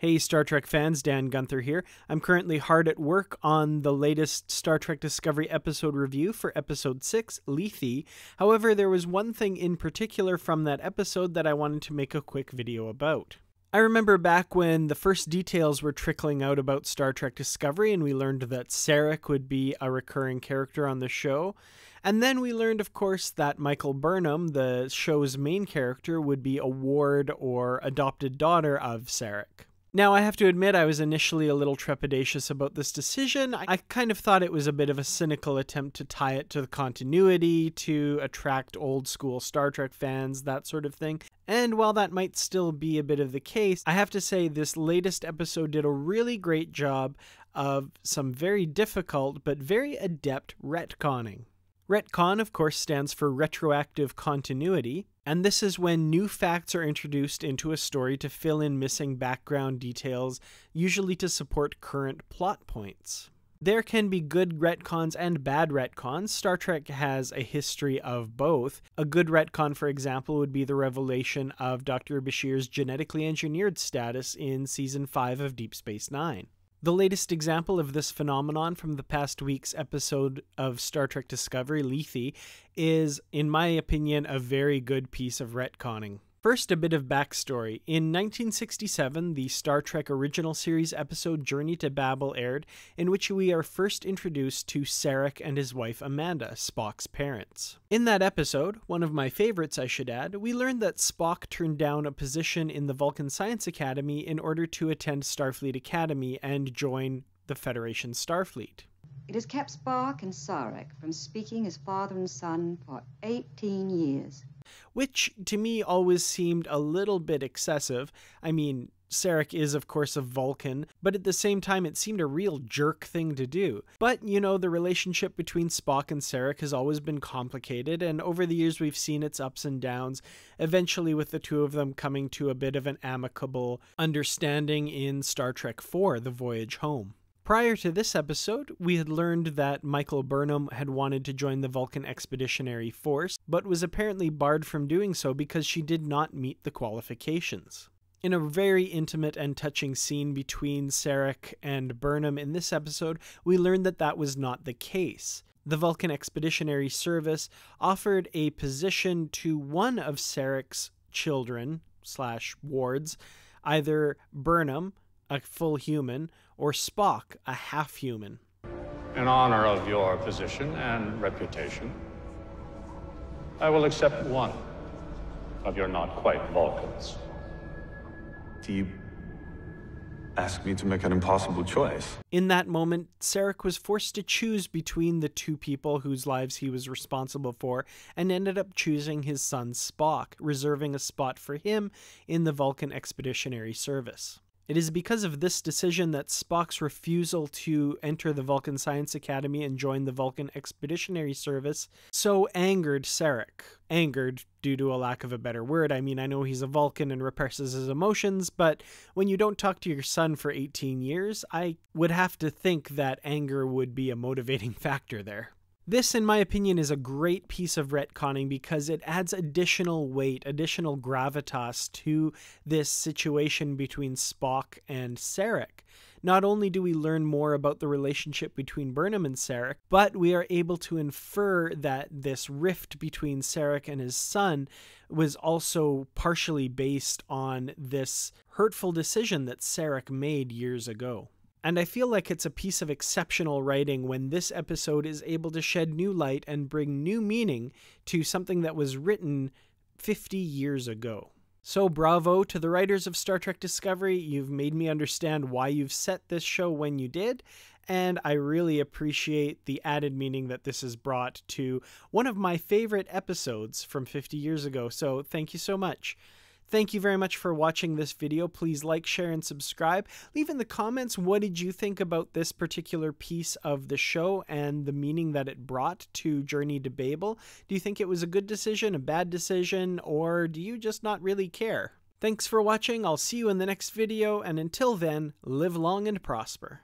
Hey Star Trek fans, Dan Gunther here. I'm currently hard at work on the latest Star Trek Discovery episode review for episode 6, Lethe. However, there was one thing in particular from that episode that I wanted to make a quick video about. I remember back when the first details were trickling out about Star Trek Discovery and we learned that Sarek would be a recurring character on the show. And then we learned, of course, that Michael Burnham, the show's main character, would be a ward or adopted daughter of Sarek. Now, I have to admit I was initially a little trepidatious about this decision. I kind of thought it was a bit of a cynical attempt to tie it to the continuity, to attract old school Star Trek fans, that sort of thing. And while that might still be a bit of the case, I have to say this latest episode did a really great job of some very difficult but very adept retconning. Retcon, of course, stands for retroactive continuity, and this is when new facts are introduced into a story to fill in missing background details, usually to support current plot points. There can be good retcons and bad retcons. Star Trek has a history of both. A good retcon, for example, would be the revelation of Dr. Bashir's genetically engineered status in Season 5 of Deep Space Nine. The latest example of this phenomenon from the past week's episode of Star Trek Discovery, Lethe, is, in my opinion, a very good piece of retconning. First, a bit of backstory. In 1967, the Star Trek original series episode Journey to Babel aired, in which we are first introduced to Sarek and his wife Amanda, Spock's parents. In that episode, one of my favorites I should add, we learned that Spock turned down a position in the Vulcan Science Academy in order to attend Starfleet Academy and join the Federation Starfleet. It has kept Spock and Sarek from speaking as father and son for 18 years. Which, to me, always seemed a little bit excessive. I mean, Sarek is, of course, a Vulcan, but at the same time, it seemed a real jerk thing to do. But, you know, the relationship between Spock and Sarek has always been complicated, and over the years we've seen its ups and downs, eventually with the two of them coming to a bit of an amicable understanding in Star Trek IV, The Voyage Home. Prior to this episode, we had learned that Michael Burnham had wanted to join the Vulcan Expeditionary Force, but was apparently barred from doing so because she did not meet the qualifications. In a very intimate and touching scene between Sarek and Burnham in this episode, we learned that that was not the case. The Vulcan Expeditionary Service offered a position to one of Sarek's children/wards, either Burnham, a full human, or Spock, a half-human. In honor of your position and reputation, I will accept one of your not-quite Vulcans. Do you ask me to make an impossible choice? In that moment, Sarek was forced to choose between the two people whose lives he was responsible for, and ended up choosing his son Spock, reserving a spot for him in the Vulcan Expeditionary Service. It is because of this decision that Spock's refusal to enter the Vulcan Science Academy and join the Vulcan Expeditionary Service so angered Sarek. Angered due to a lack of a better word. I mean, I know he's a Vulcan and represses his emotions, but when you don't talk to your son for 18 years, I would have to think that anger would be a motivating factor there. This, in my opinion, is a great piece of retconning because it adds additional weight, additional gravitas to this situation between Spock and Sarek. Not only do we learn more about the relationship between Burnham and Sarek, but we are able to infer that this rift between Sarek and his son was also partially based on this hurtful decision that Sarek made years ago. And I feel like it's a piece of exceptional writing when this episode is able to shed new light and bring new meaning to something that was written 50 years ago. So bravo to the writers of Star Trek Discovery. You've made me understand why you've set this show when you did, and I really appreciate the added meaning that this has brought to one of my favorite episodes from 50 years ago. So thank you so much. Thank you very much for watching this video. Please like, share, and subscribe. Leave in the comments what did you think about this particular piece of the show and the meaning that it brought to Journey to Babel. Do you think it was a good decision, a bad decision, or do you just not really care? Thanks for watching. I'll see you in the next video, and until then, live long and prosper.